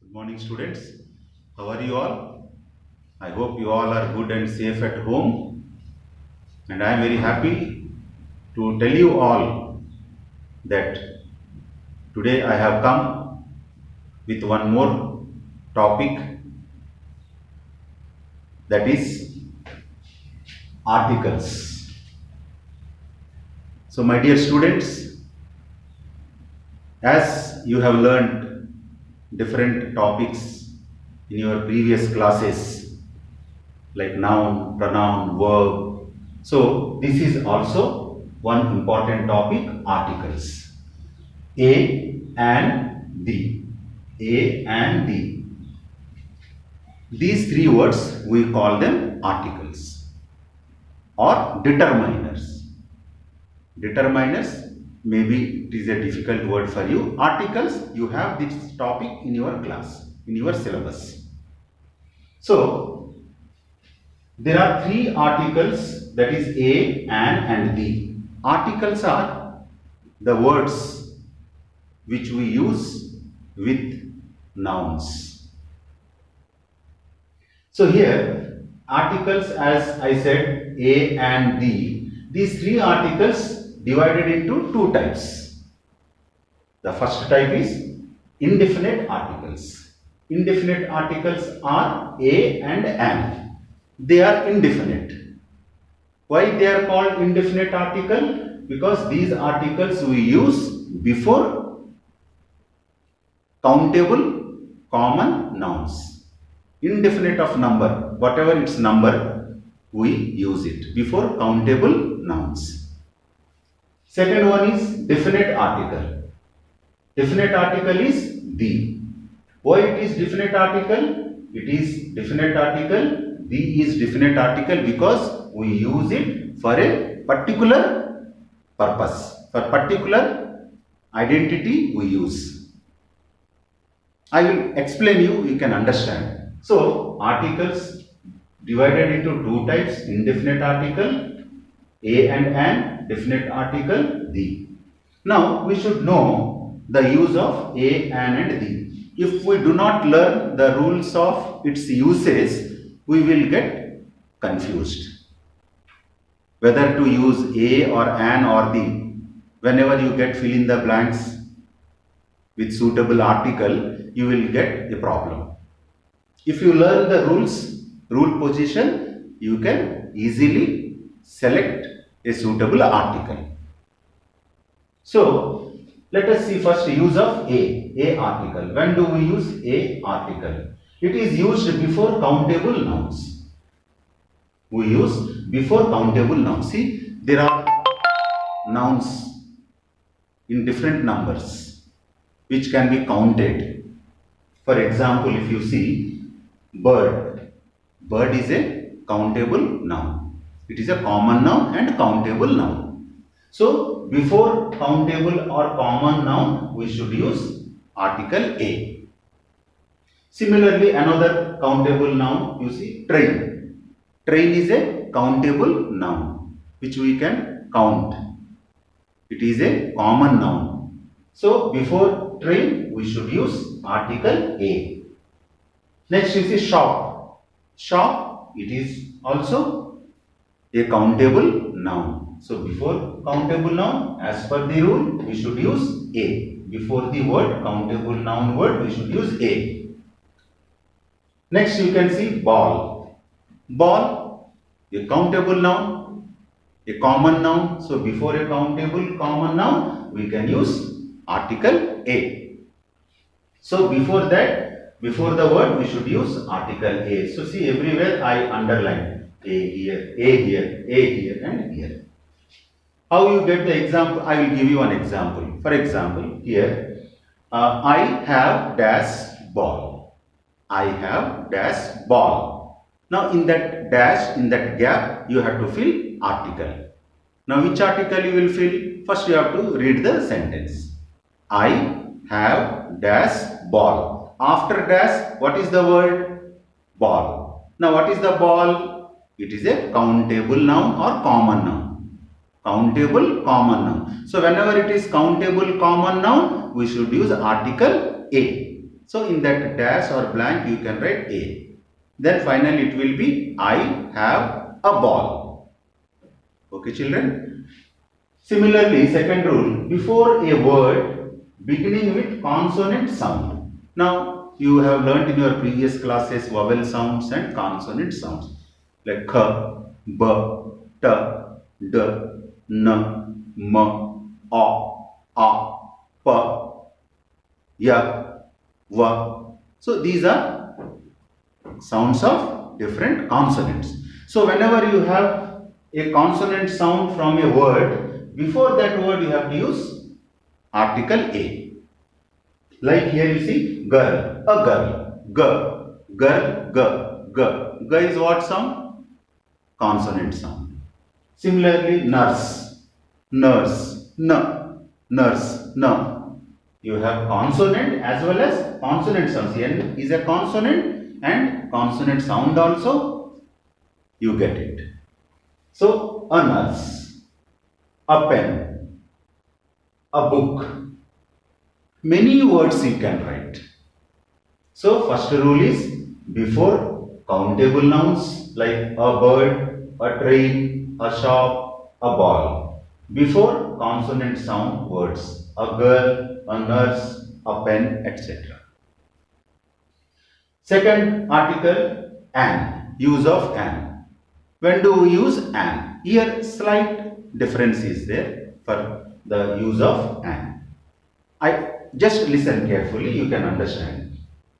Good morning, students. How are you all? I hope you all are good and safe at home. And I am very happy to tell you all that today I have come with one more topic, that is articles. So, my dear students, as you have learned different topics in your previous classes, like noun, pronoun, verb. So this is also one important topic, articles. A and the. A and the. These three words we call them articles or determiners. Determiners, maybe it is a difficult word for you. Articles, you have this topic in your class, in your syllabus. So there are three articles, that is a, an and the. Articles are the words which we use with nouns. So here articles, as I said, a and the. These three articles divided into two types. The first type is indefinite articles. Indefinite articles are a and an. They are indefinite. Why they are called indefinite article? Because these articles we use before countable common nouns. Indefinite of number, whatever its number, we use it before countable nouns. Second one is definite article. Definite article is the. Why it is definite article? It is definite article. The is definite article because we use it for a particular purpose, for particular identity we use. I will explain you can understand. So articles divided into two types, indefinite article a and an, definite article the. Now we should know the use of a, an and the. If we do not learn the rules of its uses, we will get confused whether to use a or an or the. Whenever you get fill in the blanks with suitable article, you will get a problem. If you learn the rules, rule position, you can easily select a suitable article. So let us see first use of a article. When do we use a article? It is used before countable nouns. We use before countable nouns. See, there are nouns in different numbers which can be counted. For example, if you see bird, bird is a countable noun. It is a common noun and countable noun. So, before countable or common noun, we should use article a. Similarly, another countable noun, you see train. Train is a countable noun which we can count. It is a common noun. So, before train, we should use article a. Next, you see shop. Shop, it is also a countable noun. So, before countable noun, as per the rule, we should use a. Before the word countable noun word, we should use a. Next, you can see ball. Ball, a countable noun, a common noun. So, before a countable common noun, we can use article a. So, before that, before the word, we should use article a. So, see everywhere I underline a here, a here, a here and here. How you get the example? I will give you an example. For example, here, I have dash ball. I have dash ball. Now in that dash, in that gap, you have to fill article. Now which article you will fill? First you have to read the sentence. I have dash ball. After dash, what is the word? Ball. Now what is the ball? It is a countable noun or common noun. Countable common noun. So whenever it is countable common noun, we should use article a. So in that dash or blank you can write a. Then finally it will be I have a ball. Okay children. Similarly, second rule, before a word beginning with consonant sound. Now you have learnt in your previous classes vowel sounds and consonant sounds like kh, b, t, d, n, m, a, p, ya, va. So these are sounds of different consonants. So whenever you have a consonant sound from a word, before that word you have to use article a. Like here you see girl, a girl, g, girl, g, g. G is what sound? Consonant sound. Similarly, nurse, nurse, n, nurse, n. You have consonant as well as consonant sounds. N is a consonant and consonant sound also you get it. So a nurse, a pen, a book. Many words you can write. So first rule is before countable nouns like a bird, a train, a shop, a ball. Before consonant sound words, a girl, a nurse, a pen, etc. Second article, an, use of an. When do we use an? Here slight difference is there for the use of an. I just listen carefully, you can understand.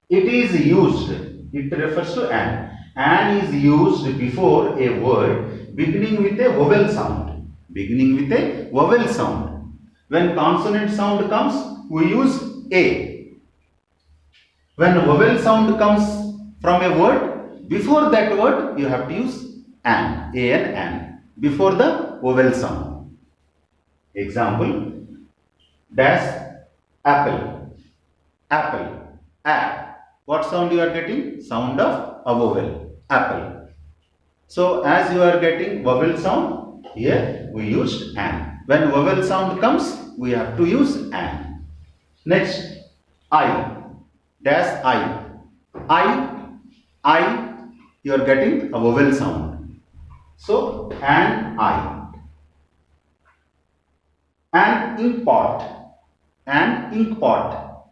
It is used, it refers to an. An is used before a word beginning with a vowel sound. Beginning with a vowel sound. When consonant sound comes, we use a. When vowel sound comes from a word, before that word you have to use an, before the vowel sound. Example, dash apple, apple, a. What sound you are getting? Sound of a vowel, apple. So as you are getting vowel sound, here we used an. When vowel sound comes, we have to use an. Next, I, dash I, you are getting a vowel sound. So an I. An ink pot, an ink pot,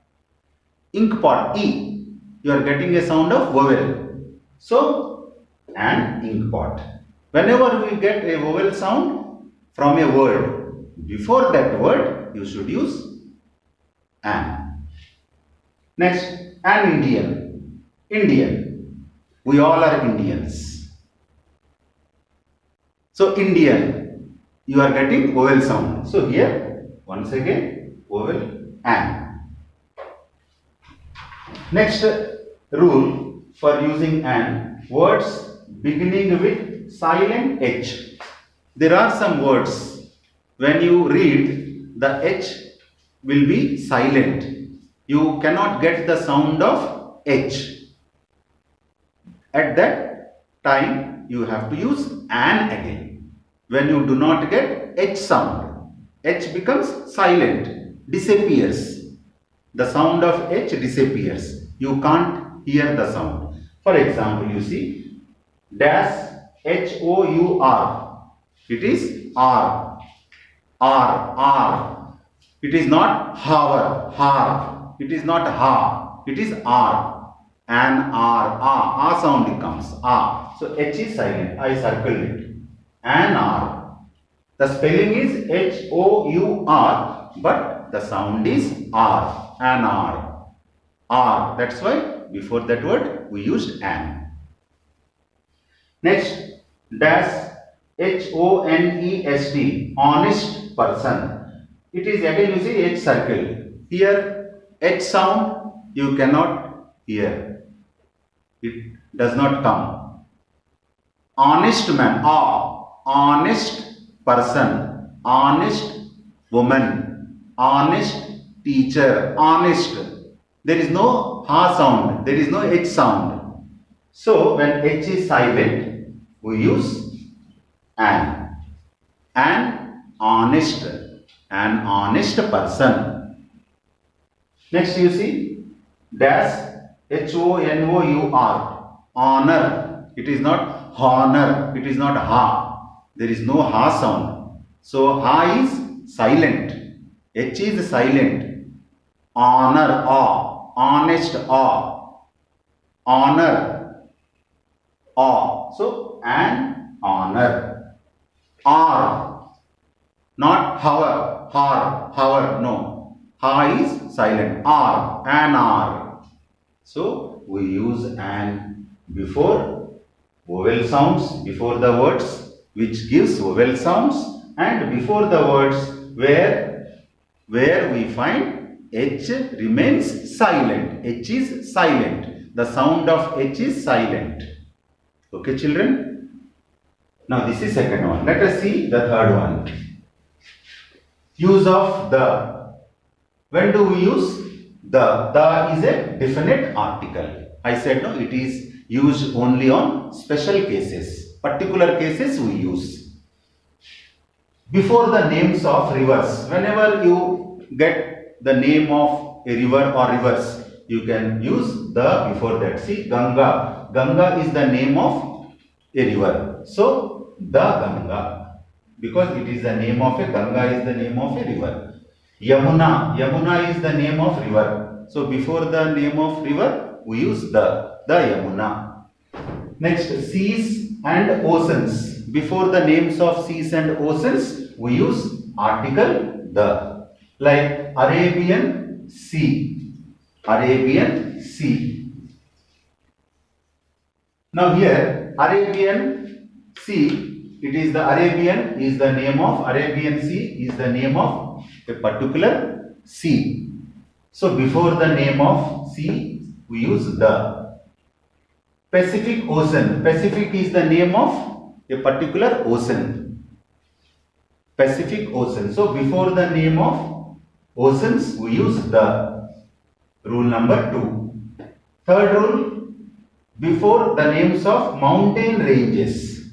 ink pot, E. You are getting a sound of vowel. So an ink pot. Whenever we get a vowel sound from a word, before that word you should use an. Next, an Indian, Indian. We all are Indians. So Indian, you are getting vowel sound. So here once again vowel an. Next rule for using an, words beginning with silent H. There are some words when you read the H will be silent. You cannot get the sound of H. At that time you have to use an again. When you do not get H sound, H becomes silent, disappears. The sound of H disappears. You can't hear the sound. For example, you see dash HOUR. It is R. R. It is not hour. Har. It is not ha. It is R. An R. A sound comes. A. So H is silent. I circled it. An R. The spelling is HOUR, but the sound is R. An R. R. That's why before that word we used an. Next, dash HONEST. Honest person. It is again you see H circle. Here H sound you cannot hear. It does not come. Honest man. Honest person. Honest woman. Honest teacher. Honest. There is no ha sound. There is no H sound. So when H is silent, we use an. An honest. An honest person. Next you see dash Honor. Honor. It is not honor. It is not ha. There is no ha sound. So ha is silent. H is silent. Honor. A. Honest. A. Honor. A. So an honor. R. Not hour. Har. Hour. No. Ha is silent. R. An R. So we use an before vowel sounds, before the words which gives vowel sounds, and before the words where we find H remains silent. H is silent. The sound of H is silent. Okay, children? Now this is second one. Let us see the third one. Use of the. When do we use the? The is a definite article. I said no, it is used only on special cases. Particular cases we use. Before the names of rivers. Whenever you get the name of a river or rivers, you can use the before that. See, Ganga. Ganga is the name of a river. So, the Ganga. Because it is the name of a Ganga is the name of a river. Yamuna. Yamuna is the name of river. So, before the name of river, we use the Yamuna. Next, seas and oceans. Before the names of seas and oceans, we use article the. Like Arabian Sea. Arabian Sea. Now here, Arabian Sea, it is the Arabian is the name of Arabian Sea is the name of a particular sea. So before the name of sea, we use the. Pacific Ocean. Pacific is the name of a particular ocean. Pacific Ocean. So before the name of oceans, we use the. Rule number 2. Third rule, before the names of mountain ranges.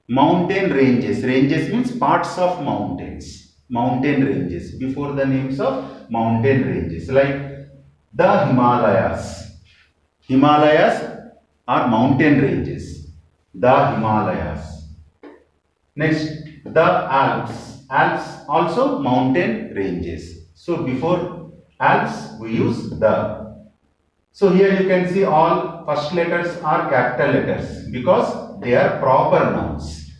Mountain ranges. Ranges means parts of mountains. Mountain ranges. Before the names of mountain ranges. Like the Himalayas. Himalayas are mountain ranges. The Himalayas. Next, the Alps. Alps also mountain ranges. So before Alps we use the. So here you can see all first letters are capital letters because they are proper nouns.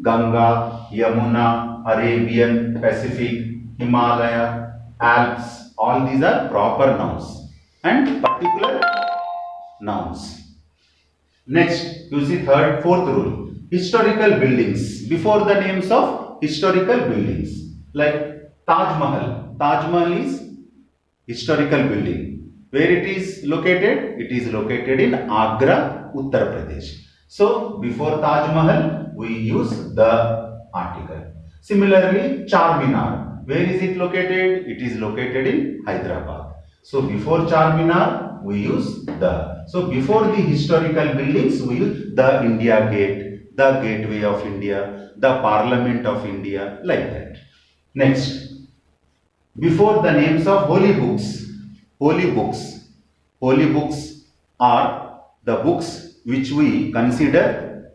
Ganga, Yamuna, Arabian, Pacific, Himalaya, Alps, all these are proper nouns and particular nouns. Next, you see fourth rule. Historical buildings. Before the names of historical buildings. Like Taj Mahal. Taj Mahal is historical building. Where it is located? It is located in Agra, Uttar Pradesh. So, before Taj Mahal, we use the article. Similarly, Charminar. Where is it located? It is located in Hyderabad. So, before Charminar, we use the. So, before the historical buildings, we use the India Gate, the Gateway of India, the Parliament of India, like that. Next, before the names of holy books. Holy books. Holy books are the books which we consider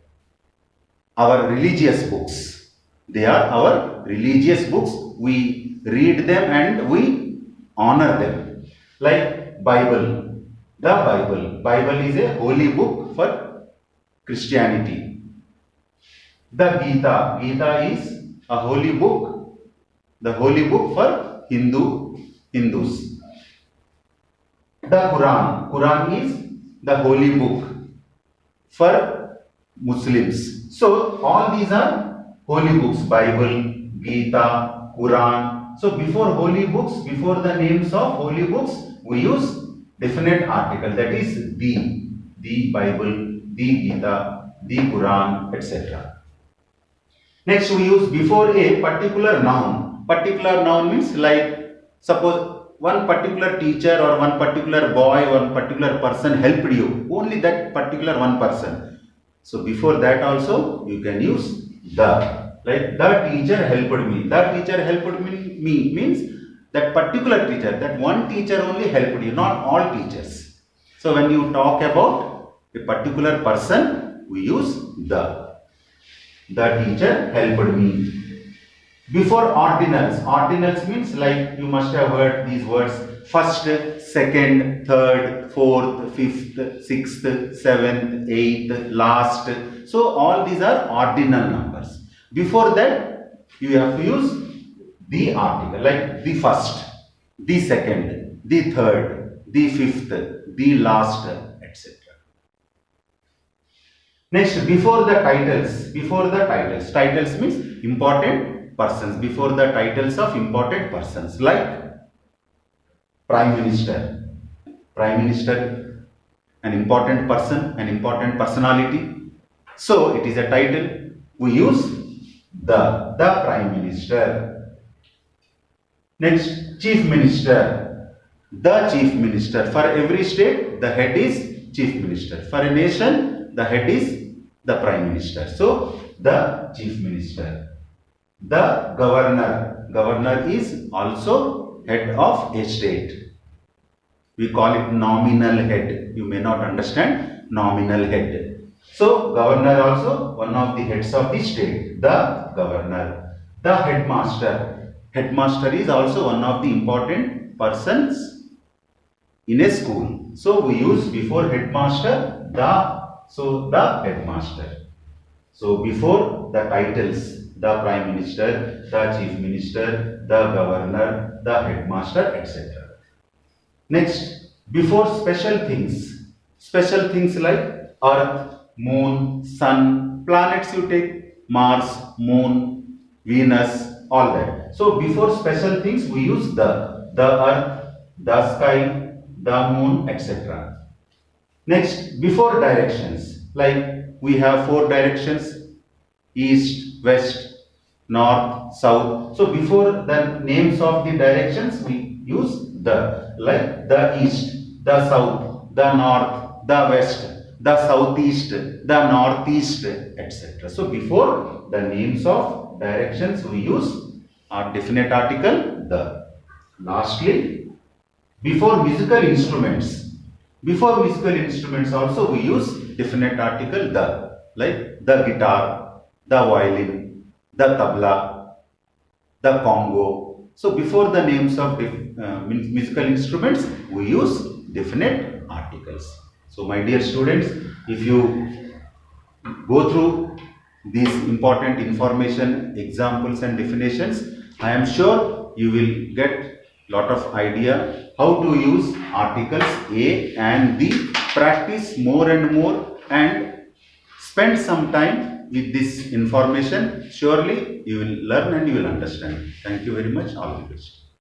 our religious books. They are our religious books. We read them and we honor them. Like Bible. The Bible. Bible is a holy book for Christianity. The Gita. Gita is a holy book. The holy book for Hindus. The Quran. Quran is the holy book for Muslims. So all these are holy books. Bible, Gita, Quran. So before holy books, before the names of holy books, we use definite article, that is the Bible, the Gita, the Quran, etc. Next we use before a particular noun. Particular noun means like suppose one particular teacher or one particular boy or one particular person helped you. Only that particular one person. So before that also you can use the. Like the teacher helped me. The teacher helped me means that particular teacher, that one teacher only helped you, not all teachers. So when you talk about a particular person, we use the. The teacher helped me. Before ordinals, ordinals means like you must have heard these words: first, second, third, fourth, fifth, sixth, seventh, eighth, last. So all these are ordinal numbers. Before that, you have to use the article, like the first, the second, the third, the fifth, the last, etc. Next, before the titles. Titles means important persons. Before the titles of important persons, like Prime Minister. Prime Minister, an important person, an important personality. So it is a title. We use the Prime Minister. Next, Chief Minister. The Chief Minister. For every state, the head is Chief Minister. For a nation, the head is the Prime Minister. So, the Chief Minister. The Governor. Governor is also head of a state. We call it nominal head. You may not understand nominal head. So, Governor also one of the heads of the state. The Governor. The Headmaster. Headmaster is also one of the important persons in a school. So, we use before headmaster the. So, the headmaster. So, before the titles, the Prime Minister, the Chief Minister, the Governor, the Headmaster, etc. Next, before special things like Earth, Moon, Sun, planets you take, Mars, Moon, Venus, all that. So, before special things we use the Earth, the sky, the Moon, etc. Next, before directions, like we have 4 directions: east, west, north, south. So before the names of the directions, we use the, like the east, the south, the north, the west, the southeast, the northeast, etc. So before the names of directions, we use our definite article the. Lastly, before musical instruments. Before musical instruments also we use definite article the, like the guitar, the violin, the tabla, the congo. So before the names of musical instruments we use definite articles. So my dear students, if you go through these important information, examples and definitions, I am sure you will get lot of idea how to use articles A and B. Practice more and more and spend some time with this information. Surely you will learn and you will understand. Thank you very much. All the best.